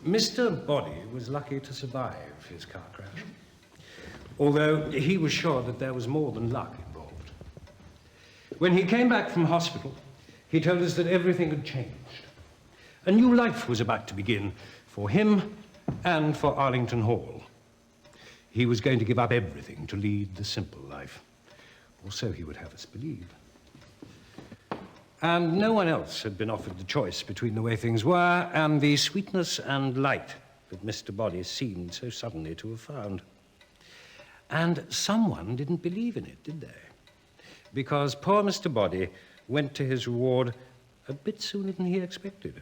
Mr. Boddy was lucky to survive his car crash, although he was sure that there was more than luck involved. When he came back from hospital, he told us that everything had changed. A new life was about to begin for him and for Arlington Hall. He was going to give up everything to lead the simple life, or so he would have us believe. And no one else had been offered the choice between the way things were and the sweetness and light that Mr. Boddy seemed so suddenly to have found. And someone didn't believe in it, did they? Because poor Mr. Boddy went to his reward a bit sooner than he expected.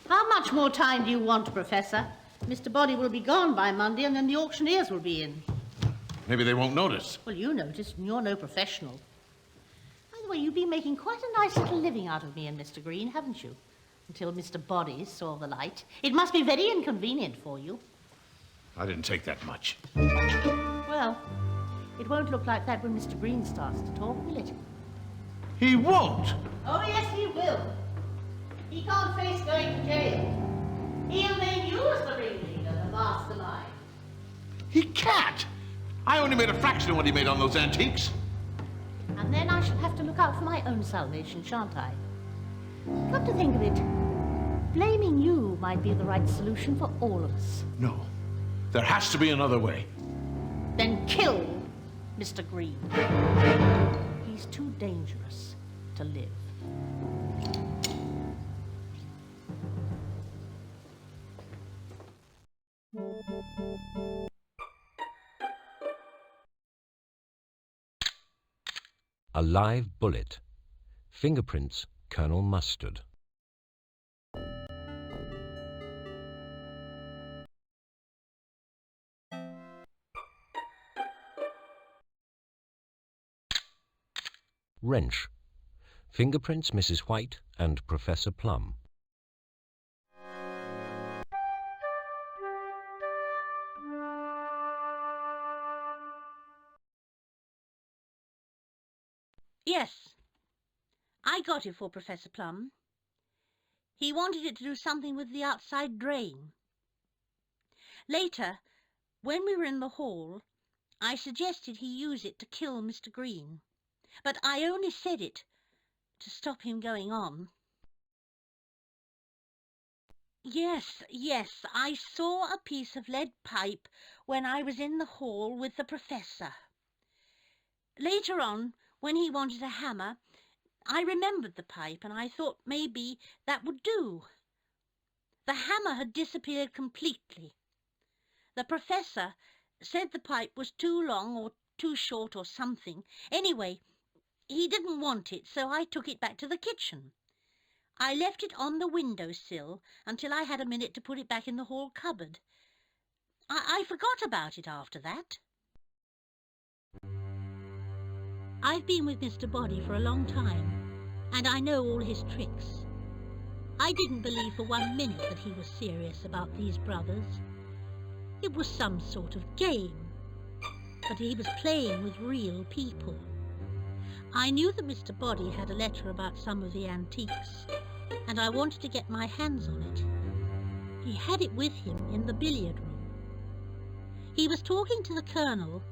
How much more time do you want, Professor? Mr. Boddy will be gone by Monday, and then the auctioneers will be in. Maybe they won't notice. Well, you noticed, and you're no professional. By the way, you've been making quite a nice little living out of me and Mr. Green, haven't you? Until Mr. Boddy saw the light. It must be very inconvenient for you. I didn't take that much. Well, it won't look like that when Mr. Green starts to talk, will it? He won't. Oh, yes, he will. He can't face going to jail. He'll name you as the ringleader, the mastermind. He can't. I only made a fraction of what he made on those antiques. And then I shall have to look out for my own salvation, shan't I? Come to think of it, blaming you might be the right solution for all of us. No. There has to be another way. Then kill Mr. Green. He's too dangerous to live. A live bullet. Fingerprints, Colonel Mustard. Wrench. Fingerprints, Mrs. White and Professor Plum. Yes, I got it for Professor Plum. He wanted it to do something with the outside drain. Later, when we were in the hall, I suggested he use it to kill Mr. Green, but I only said it to stop him going on. Yes, I saw a piece of lead pipe when I was in the hall with the professor. Later on, when he wanted a hammer, I remembered the pipe and I thought maybe that would do. The hammer had disappeared completely. The professor said the pipe was too long or too short or something. Anyway, he didn't want it, so I took it back to the kitchen. I left it on the windowsill until I had a minute to put it back in the hall cupboard. I forgot about it after that. I've been with Mr. Boddy for a long time, and I know all his tricks. I didn't believe for 1 minute that he was serious about these brothers. It was some sort of game, but he was playing with real people. I knew that Mr. Boddy had a letter about some of the antiques, and I wanted to get my hands on it. He had it with him in the billiard room. He was talking to the Colonel,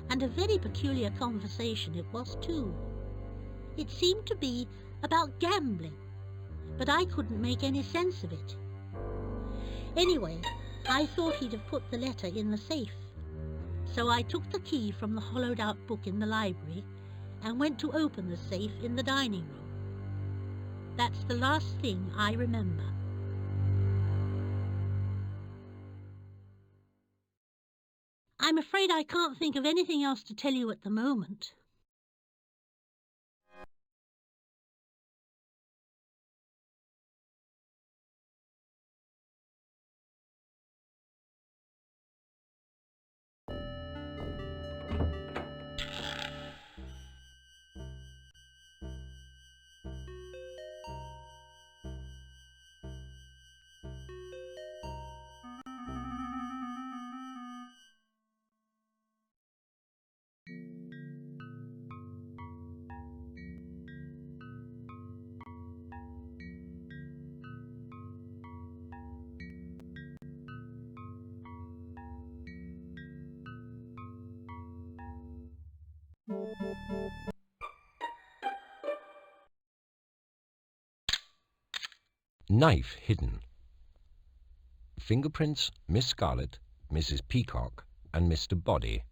and a very peculiar conversation it was too. It seemed to be about gambling, but I couldn't make any sense of it. Anyway, I thought he'd have put the letter in the safe. So I took the key from the hollowed-out book in the library and went to open the safe in the dining room. That's the last thing I remember. I'm afraid I can't think of anything else to tell you at the moment. Knife hidden. Fingerprints Miss Scarlett, Mrs. Peacock, and Mr. Boddy.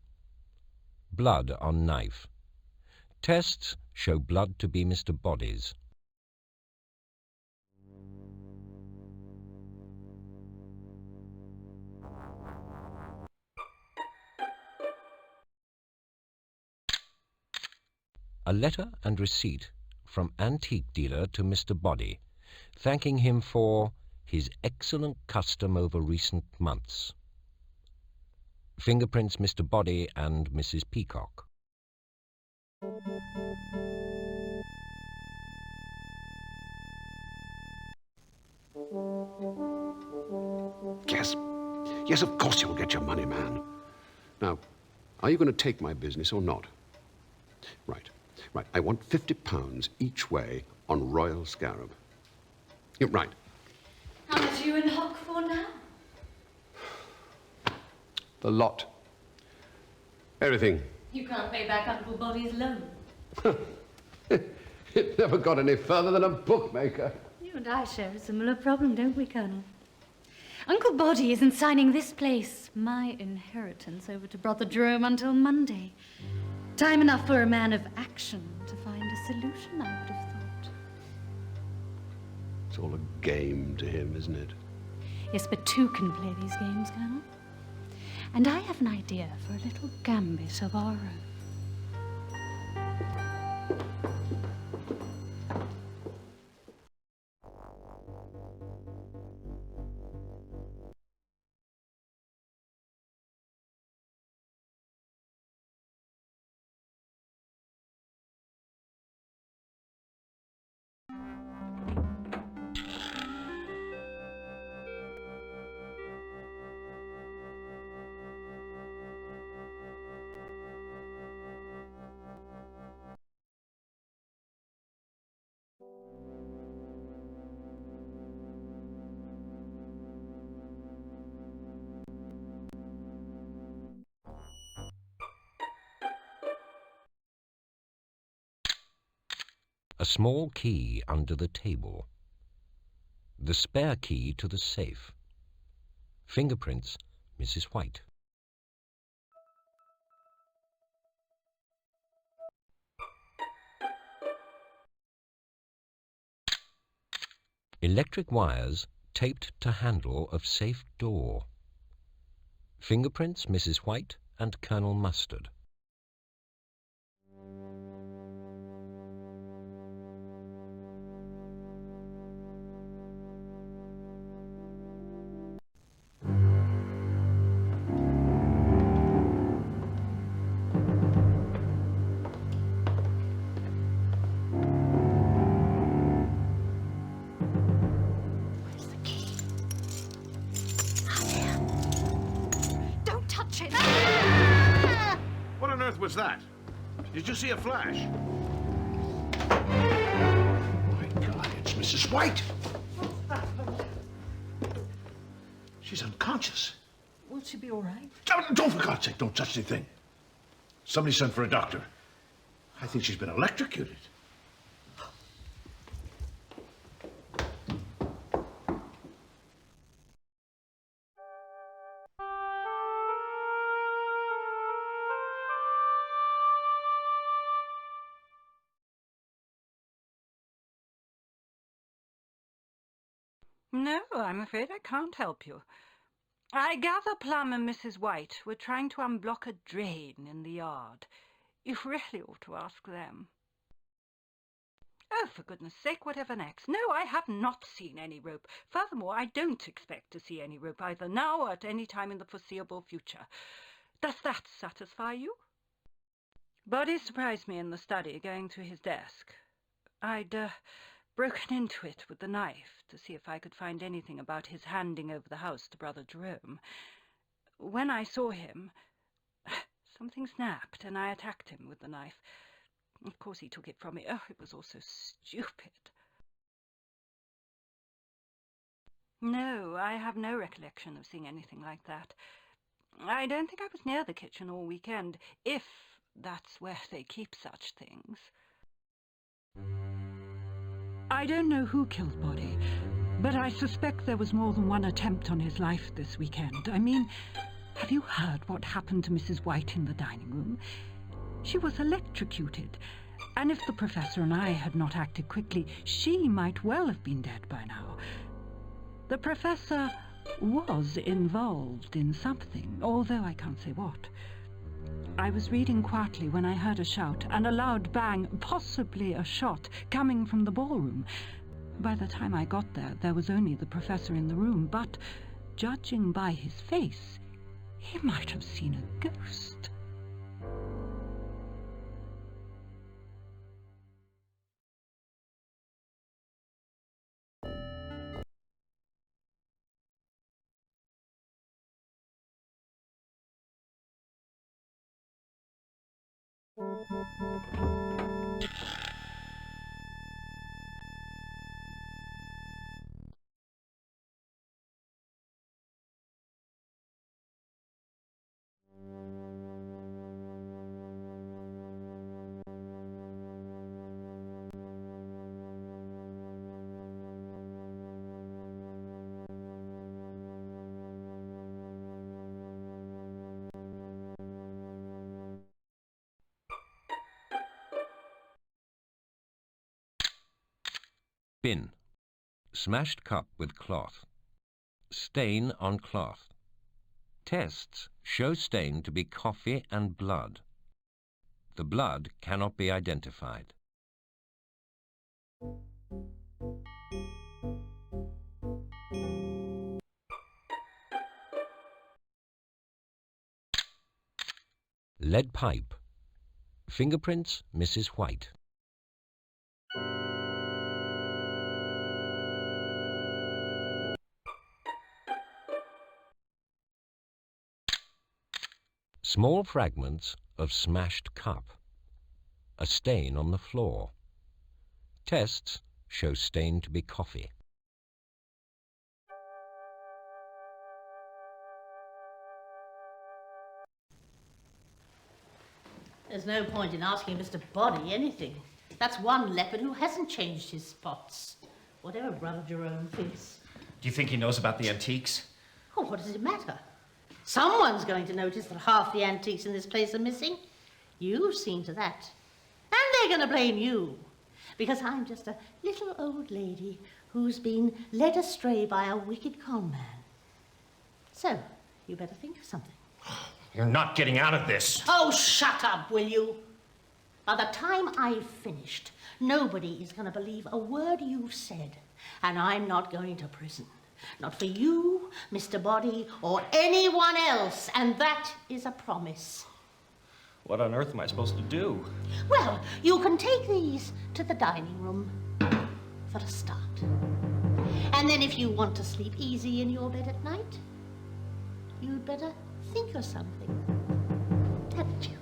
Blood on knife. Tests show blood to be Mr. Boddy's. A letter and receipt from antique dealer to Mr. Boddy, thanking him for his excellent custom over recent months. Fingerprints Mr. Boddy and Mrs. Peacock. Yes. Yes, of course you'll get your money, man. Now, are you going to take my business or not? Right. Right. I want £50 each way on Royal Scarab. Yeah, right. How much are you in hock for now? The lot. Everything. You can't pay back Uncle Boddy's loan. It never got any further than a bookmaker. You and I share a similar problem, don't we, Colonel? Uncle Boddy isn't signing this place, my inheritance, over to Brother Jerome until Monday. Time enough for a man of action to find a solution, I would have thought. It's all a game to him, isn't it? Yes, but two can play these games, Colonel. And I have an idea for a little gambit of our own. A small key under the table. The spare key to the safe. Fingerprints Mrs. White. Electric wires taped to handle of safe door. Fingerprints Mrs. White and Colonel Mustard. What on earth was that? Did you see a flash? My God, it's Mrs. White. She's unconscious. Will she be all right? Don't, for God's sake, don't touch anything. Somebody sent for a doctor. I think she's been electrocuted. No, I'm afraid I can't help you. I gather Plum and Mrs. White were trying to unblock a drain in the yard. You really ought to ask them. Oh, for goodness sake, whatever next? No, I have not seen any rope. Furthermore, I don't expect to see any rope either now or at any time in the foreseeable future. Does that satisfy you? Boddy surprised me in the study, going through his desk. I'd broken into it with the knife to see if I could find anything about his handing over the house to Brother Jerome. When I saw him, something snapped, and I attacked him with the knife. Of course he took it from me. Oh, it was all so stupid. No, I have no recollection of seeing anything like that. I don't think I was near the kitchen all weekend, if that's where they keep such things. I don't know who killed Boddy, But I suspect there was more than one attempt on his life this weekend. I mean, have you heard what happened to Mrs. White in the dining room? She was electrocuted, and if the professor and I had not acted quickly, she might well have been dead by now. The professor was involved in something, although I can't say what. I was reading quietly when I heard a shout and a loud bang, possibly a shot, coming from the ballroom. By the time I got there, there was only the professor in the room, but, judging by his face, he might have seen a ghost. Bin. Smashed cup with cloth. Stain on cloth. Tests show stain to be coffee and blood. The blood cannot be identified. Lead pipe. Fingerprints, Mrs. White. Small fragments of smashed cup. A stain on the floor. Tests show stain to be coffee. There's no point in asking Mr. Boddy anything. That's one leopard who hasn't changed his spots. Whatever Brother Jerome thinks. Do you think he knows about the antiques? Oh, what does it matter? Someone's going to notice that half the antiques in this place are missing. You've seen to that. And they're going to blame you. Because I'm just a little old lady who's been led astray by a wicked con man. So, you better think of something. You're not getting out of this. Oh, shut up, will you? By the time I've finished, nobody is going to believe a word you've said. And I'm not going to prison. Not for you, Mr. Boddy, or anyone else. And that is a promise. What on earth am I supposed to do? Well, you can take these to the dining room for a start. And then if you want to sleep easy in your bed at night, you'd better think of something, hadn't you?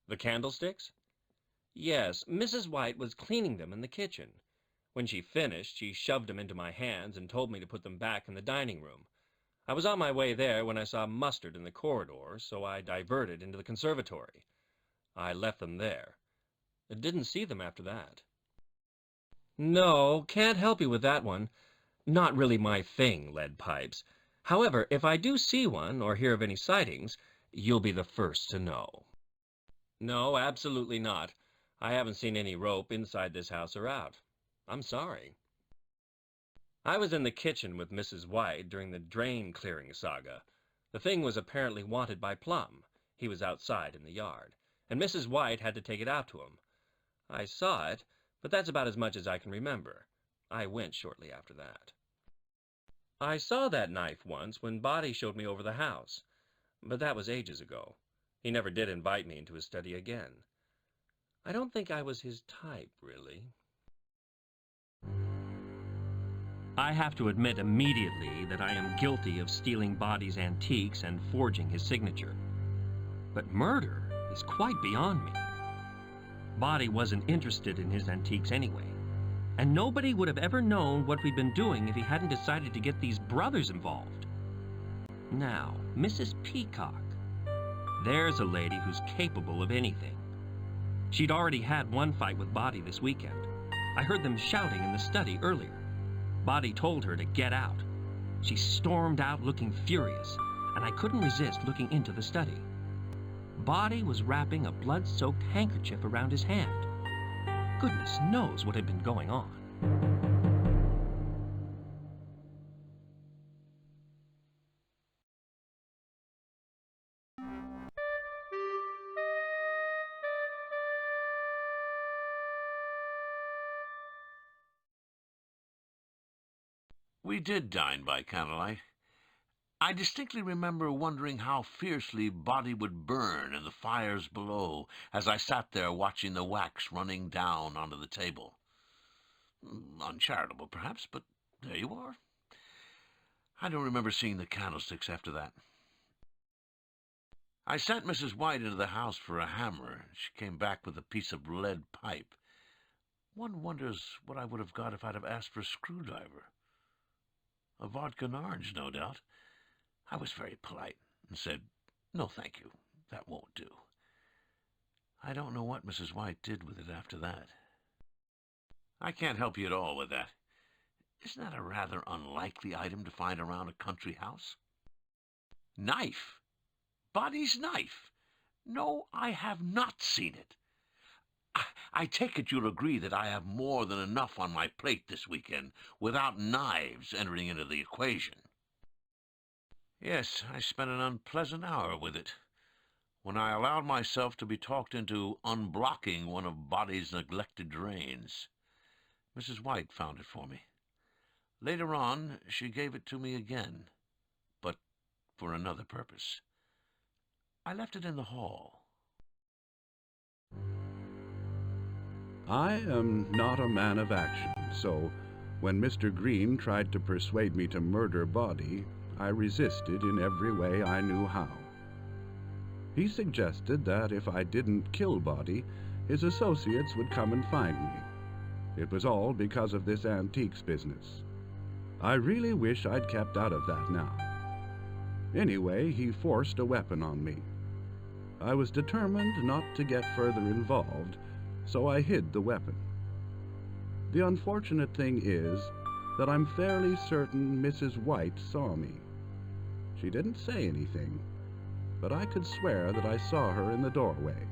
The candlesticks? Yes, Mrs. White was cleaning them in the kitchen. When she finished, she shoved them into my hands and told me to put them back in the dining room. I was on my way there when I saw mustard in the corridor, so I diverted into the conservatory. I left them there. I didn't see them after that. No, can't help you with that one. Not really my thing, lead pipes. However, if I do see one or hear of any sightings, you'll be the first to know. No, absolutely not. I haven't seen any rope inside this house or out. I'm sorry. I was in the kitchen with Mrs. White during the drain clearing saga. The thing was apparently wanted by Plum. He was outside in the yard, and Mrs. White had to take it out to him. I saw it, but that's about as much as I can remember. I went shortly after that. I saw that knife once when Boddy showed me over the house, but that was ages ago. He never did invite me into his study again. I don't think I was his type, really. I have to admit immediately that I am guilty of stealing Boddy's antiques and forging his signature. But murder is quite beyond me. Boddy wasn't interested in his antiques anyway, And nobody would have ever known what we'd been doing if he hadn't decided to get these brothers involved. Now, Mrs. Peacock. There's a lady who's capable of anything. She'd already had one fight with Boddy this weekend. I heard them shouting in the study earlier. Boddy told her to get out. She stormed out looking furious, and I couldn't resist looking into the study. Boddy was wrapping a blood-soaked handkerchief around his hand. Goodness knows what had been going on. We did dine by candlelight. I distinctly remember wondering how fiercely Boddy would burn in the fires below as I sat there watching the wax running down onto the table. Uncharitable, perhaps, but there you are. I don't remember seeing the candlesticks after that. I sent Mrs. White into the house for a hammer. She came back with a piece of lead pipe. One wonders what I would have got if I'd have asked for a screwdriver. A vodka and orange, no doubt. I was very polite and said, "No, thank you. That won't do." I don't know what Mrs. White did with it after that. I can't help you at all with that. Isn't that a rather unlikely item to find around a country house? Knife. Boddy's knife. No, I have not seen it. I take it you'll agree that I have more than enough on my plate this weekend without knives entering into the equation. Yes, I spent an unpleasant hour with it, when I allowed myself to be talked into unblocking one of Boddy's neglected drains. Mrs. White found it for me. Later on, she gave it to me again, but for another purpose. I left it in the hall. I am not a man of action, so when Mr. Green tried to persuade me to murder Boddy, I resisted in every way I knew how. He suggested that if I didn't kill Boddy, his associates would come and find me. It was all because of this antiques business. I really wish I'd kept out of that now. Anyway, he forced a weapon on me. I was determined not to get further involved, so I hid the weapon. The unfortunate thing is that I'm fairly certain Mrs. White saw me. She didn't say anything, but I could swear that I saw her in the doorway.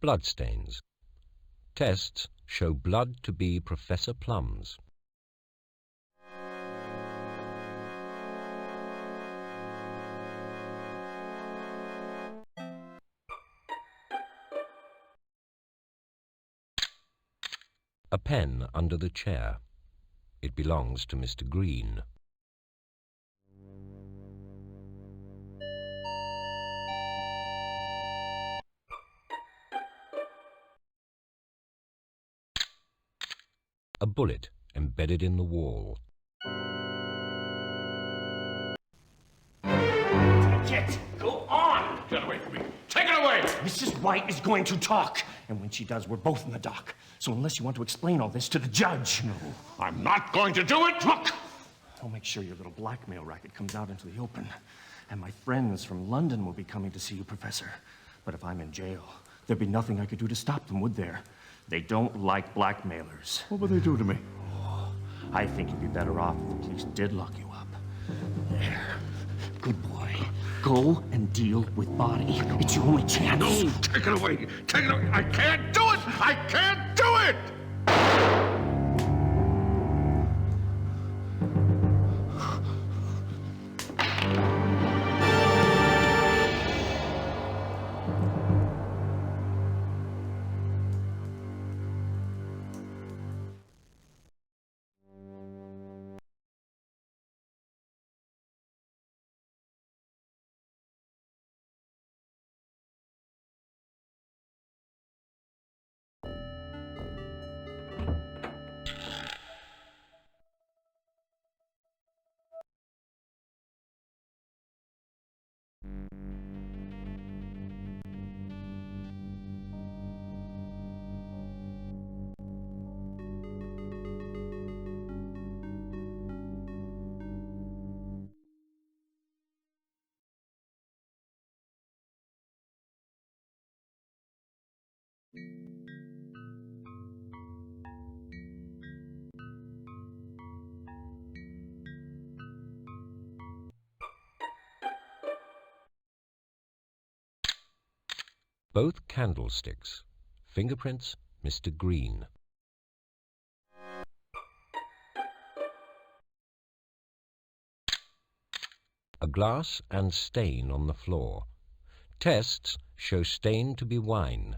Bloodstains. Tests show blood to be Professor Plum's. A pen under the chair. It belongs to Mr. Green. A bullet embedded in the wall. Take it! Go on! Get away from me! Take it away! Mrs. White is going to talk, and when she does, we're both in the dock. So unless you want to explain all this to the judge... No, I'm not going to do it! Look! I'll make sure your little blackmail racket comes out into the open. And my friends from London will be coming to see you, Professor. But if I'm in jail, there'd be nothing I could do to stop them, would there? They don't like blackmailers. What will they do to me? Oh, I think you'd be better off if the police did lock you up. There. Good boy. Go and deal with Boddy. It's your only chance. No, take it away. Take it away. I can't do it. I can't do it. Both candlesticks. Fingerprints, Mr. Green. A glass and stain on the floor. Tests show stain to be wine.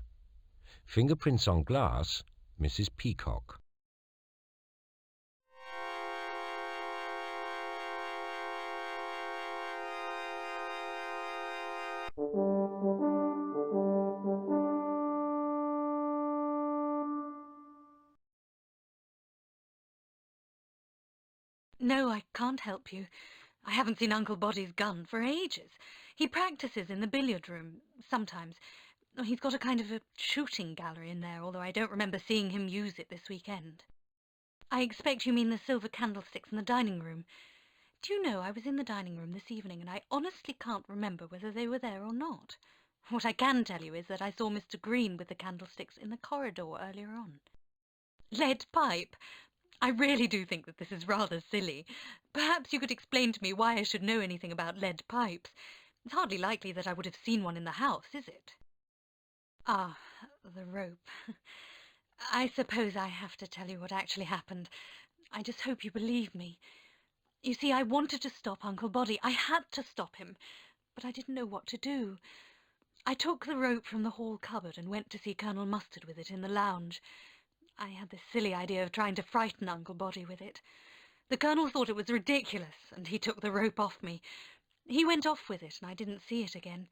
Fingerprints on glass, Mrs. Peacock. No, I can't help you. I haven't seen Uncle Boddy's gun for ages. He practices in the billiard room, sometimes. He's got a kind of a shooting gallery in there, although I don't remember seeing him use it this weekend. I expect you mean the silver candlesticks in the dining room. Do you know, I was in the dining room this evening, and I honestly can't remember whether they were there or not. What I can tell you is that I saw Mr. Green with the candlesticks in the corridor earlier on. Lead pipe? I really do think that this is rather silly. Perhaps you could explain to me why I should know anything about lead pipes. It's hardly likely that I would have seen one in the house, is it? Ah, the rope. I suppose I have to tell you what actually happened. I just hope you believe me. You see, I wanted to stop Uncle Boddy. I had to stop him, but I didn't know what to do. I took the rope from the hall cupboard and went to see Colonel Mustard with it in the lounge. I had this silly idea of trying to frighten Uncle Boddy with it. The Colonel thought it was ridiculous, and he took the rope off me. He went off with it, and I didn't see it again.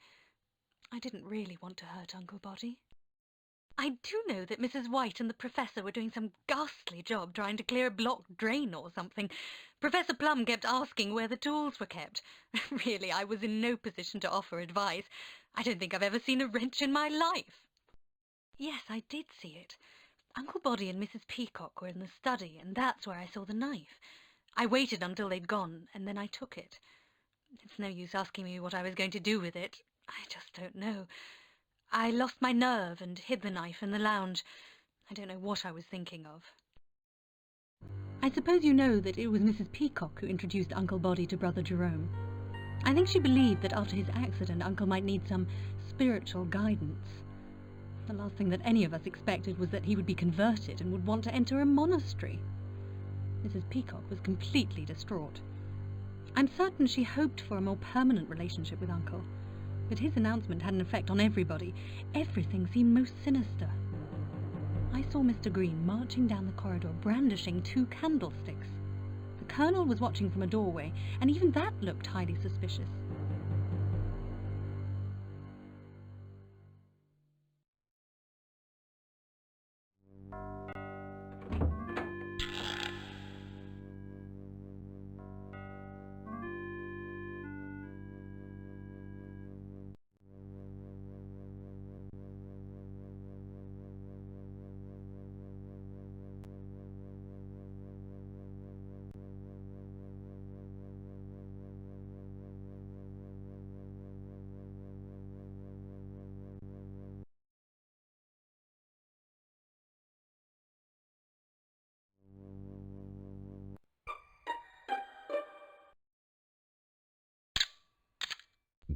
I didn't really want to hurt Uncle Boddy. I do know that Mrs. White and the Professor were doing some ghastly job trying to clear a blocked drain or something. Professor Plum kept asking where the tools were kept. Really, I was in no position to offer advice. I don't think I've ever seen a wrench in my life. Yes, I did see it. Uncle Boddy and Mrs. Peacock were in the study, and that's where I saw the knife. I waited until they'd gone, and then I took it. It's no use asking me what I was going to do with it. I just don't know. I lost my nerve and hid the knife in the lounge. I don't know what I was thinking of. I suppose you know that it was Mrs. Peacock who introduced Uncle Boddy to Brother Jerome. I think she believed that after his accident, Uncle might need some spiritual guidance. The last thing that any of us expected was that he would be converted and would want to enter a monastery. Mrs. Peacock was completely distraught. I'm certain she hoped for a more permanent relationship with Uncle, but his announcement had an effect on everybody. Everything seemed most sinister. I saw Mr. Green marching down the corridor brandishing 2 candlesticks. The Colonel was watching from a doorway, and even that looked highly suspicious.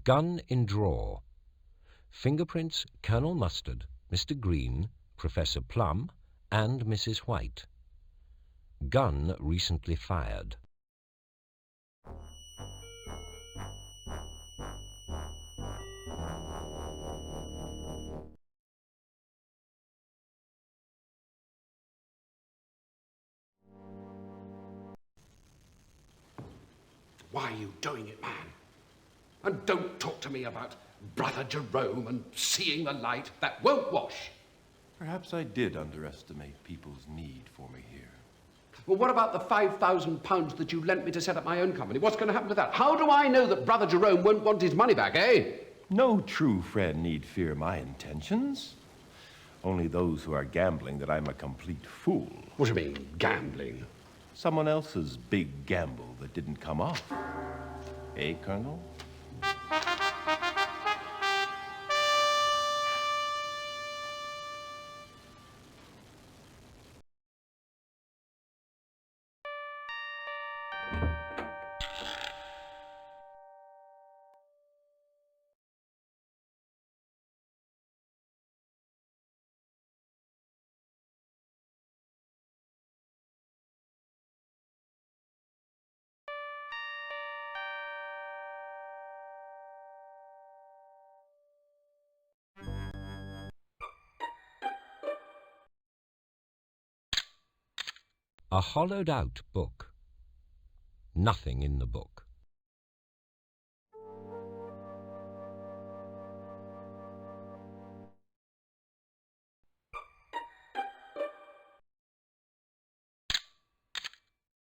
Gun in drawer. Fingerprints, Colonel Mustard, Mr. Green, Professor Plum, and Mrs. White. Gun recently fired. Why are you doing it, man? And don't talk to me about Brother Jerome and seeing the light. That won't wash. Perhaps I did underestimate people's need for me here. Well, what about the £5,000 that you lent me to set up my own company? What's going to happen to that? How do I know that Brother Jerome won't want his money back, eh? No true friend need fear my intentions. Only those who are gambling that I'm a complete fool. What do you mean, gambling? Someone else's big gamble that didn't come off. Eh, Colonel? A hollowed-out book. Nothing in the book.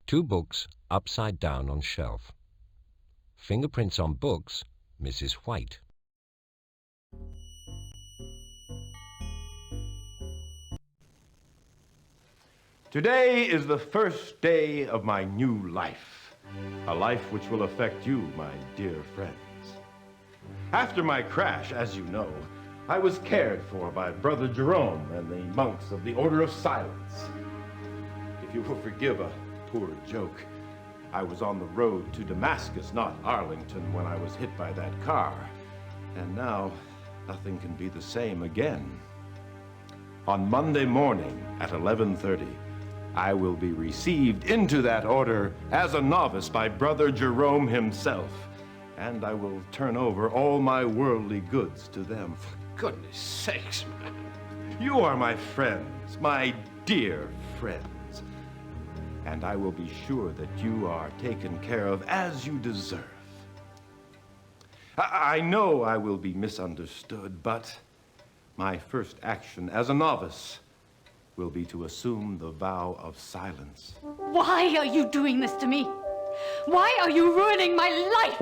Two books upside down on shelf. Fingerprints on books, Mrs. White. Today is the first day of my new life, a life which will affect you, my dear friends. After my crash, as you know, I was cared for by Brother Jerome and the monks of the Order of Silence. If you will forgive a poor joke, I was on the road to Damascus, not Arlington, when I was hit by that car. And now, nothing can be the same again. On Monday morning at 11:30, I will be received into that order as a novice by Brother Jerome himself, and I will turn over all my worldly goods to them. For goodness sakes, man. You are my friends, my dear friends, and I will be sure that you are taken care of as you deserve. I know I will be misunderstood, but my first action as a novice will be to assume the vow of silence. Why are you doing this to me? Why are you ruining my life?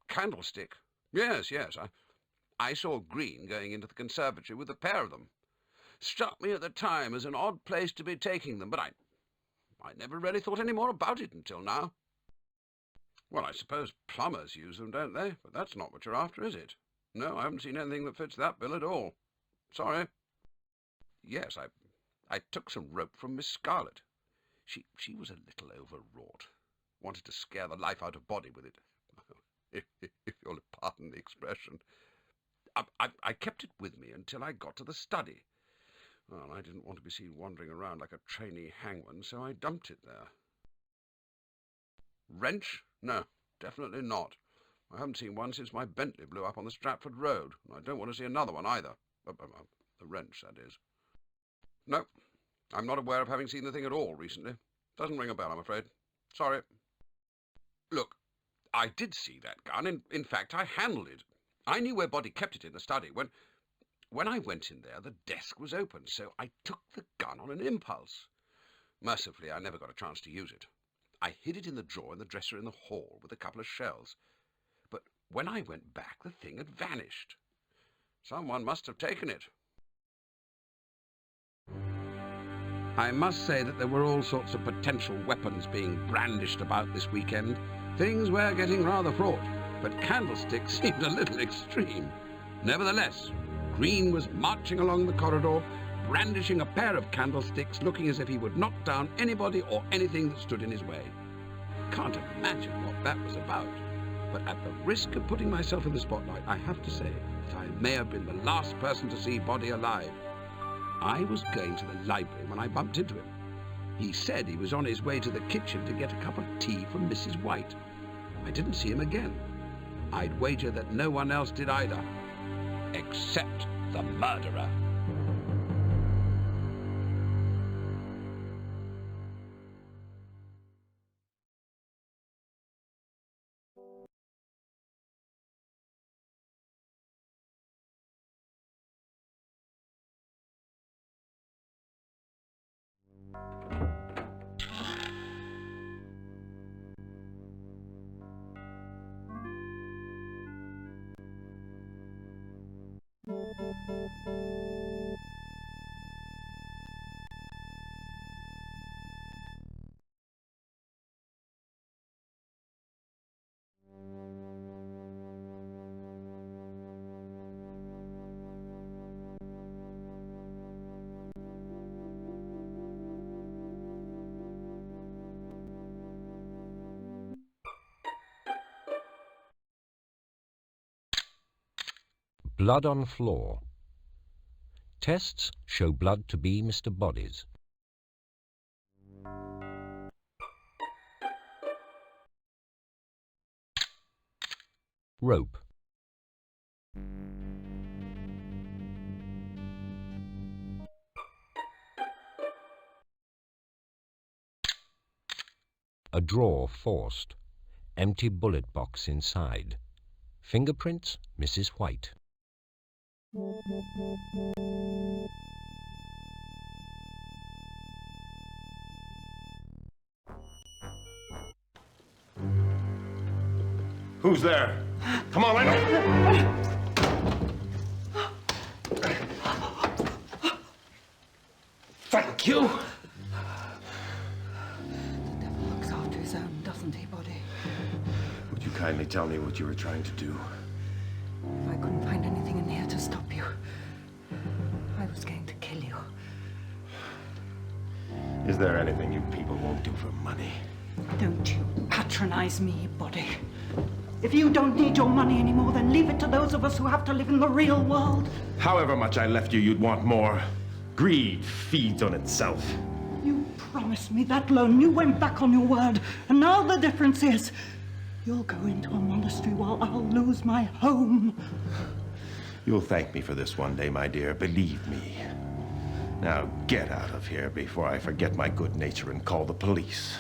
Candlestick? Yes, yes. I saw Green going into the conservatory with a pair of them. Struck me at the time as an odd place to be taking them, but I never really thought any more about it until now. Well, I suppose plumbers use them, don't they? But that's not what you're after, is it? No, I haven't seen anything that fits that bill at all. Sorry. Yes, I took some rope from Miss Scarlett. She was a little overwrought. Wanted to scare the life out of Boddy with it. If you'll pardon the expression. I kept it with me until I got to the study. Well, I didn't want to be seen wandering around like a trainee hangman, so I dumped it there. Wrench? No, definitely not. I haven't seen one since my Bentley blew up on the Stratford Road, and I don't want to see another one either. The wrench, that is. No, I'm not aware of having seen the thing at all recently. Doesn't ring a bell, I'm afraid. Sorry. Look, I did see that gun. In fact, I handled it. I knew where Boddy kept it in the study. When I went in there, the desk was open, so I took the gun on an impulse. Mercifully, I never got a chance to use it. I hid it in the drawer in the dresser in the hall with a couple of shells. But when I went back, the thing had vanished. Someone must have taken it. I must say that there were all sorts of potential weapons being brandished about this weekend. Things were getting rather fraught, but candlesticks seemed a little extreme. Nevertheless, Green was marching along the corridor, brandishing a pair of candlesticks, looking as if he would knock down anybody or anything that stood in his way. Can't imagine what that was about, but at the risk of putting myself in the spotlight, I have to say that I may have been the last person to see Boddy alive. I was going to the library when I bumped into him. He said he was on his way to the kitchen to get a cup of tea from Mrs. White. I didn't see him again. I'd wager that no one else did either, except the murderer. Blood on floor. Tests show blood to be Mr. Boddy's. Rope. A drawer forced. Empty bullet box inside. Fingerprints, Mrs. White. Who's there? Come on, let go! Thank you. The devil looks after his own, doesn't he, Boddy? Would you kindly tell me what you were trying to do? If I couldn't find anything in here to stop you, I was going to kill you. Is there anything you people won't do for money? Don't you patronize me, Boddy. If you don't need your money anymore, then leave it to those of us who have to live in the real world. However much I left you, you'd want more. Greed feeds on itself. You promised me that loan. You went back on your word. And now the difference is, you'll go into a monastery while I'll lose my home. You'll thank me for this one day, my dear. Believe me. Now get out of here before I forget my good nature and call the police.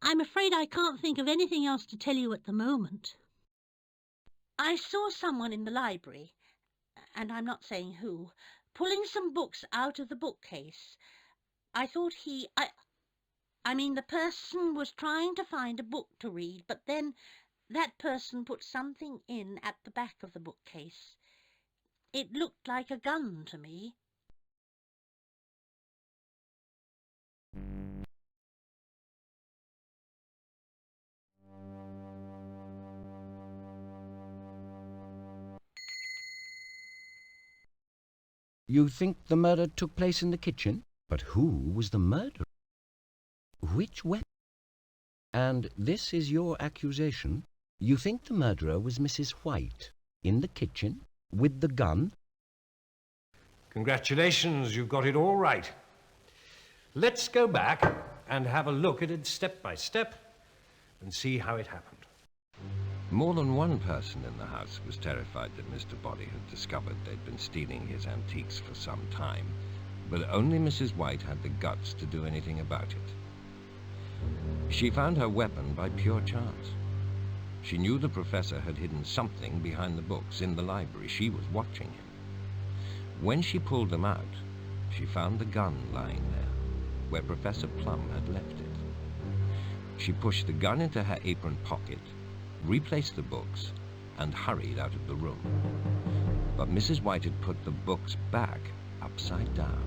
I'm afraid I can't think of anything else to tell you at the moment. I saw someone in the library, and I'm not saying who, pulling some books out of the bookcase. I thought I mean the person was trying to find a book to read, but then that person put something in at the back of the bookcase. It looked like a gun to me. You think the murder took place in the kitchen? But who was the murderer? Which weapon? And this is your accusation? You think the murderer was Mrs. White, in the kitchen, with the gun? Congratulations, you've got it all right. Let's go back and have a look at it step by step and see how it happened. More than one person in the house was terrified that Mr. Boddy had discovered they'd been stealing his antiques for some time, but only Mrs. White had the guts to do anything about it. She found her weapon by pure chance. She knew the professor had hidden something behind the books in the library. She was watching him. When she pulled them out, she found the gun lying there, where Professor Plum had left it. She pushed the gun into her apron pocket, replaced the books, and hurried out of the room. But Mrs. White had put the books back upside down.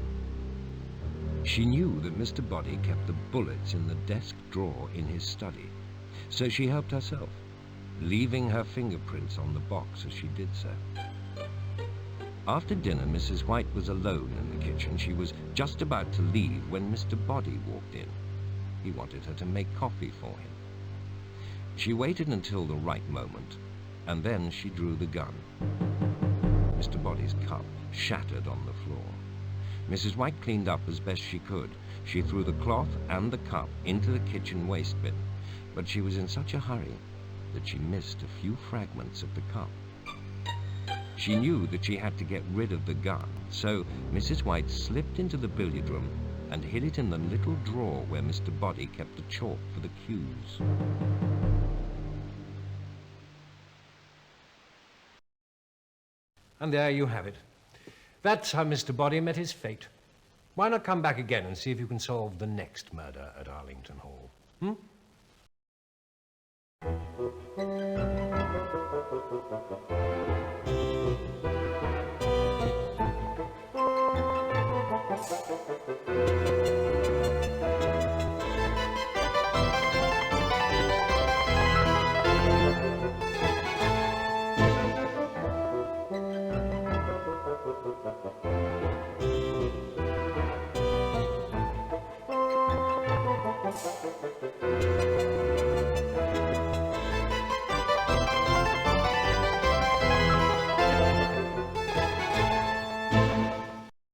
She knew that Mr. Boddy kept the bullets in the desk drawer in his study, so she helped herself, leaving her fingerprints on the box as she did so. After dinner, Mrs. White was alone in the kitchen. She was just about to leave when Mr. Boddy walked in. He wanted her to make coffee for him. She waited until the right moment, and then she drew the gun. Mr. Boddy's cup shattered on the floor. Mrs. White cleaned up as best she could. She threw the cloth and the cup into the kitchen waste bin, but she was in such a hurry that she missed a few fragments of the cup. She knew that she had to get rid of the gun, so Mrs. White slipped into the billiard room and hid it in the little drawer where Mr. Boddy kept the chalk for the cues. And there you have it. That's how Mr. Boddy met his fate. Why not come back again and see if you can solve the next murder at Arlington Hall? Hmm?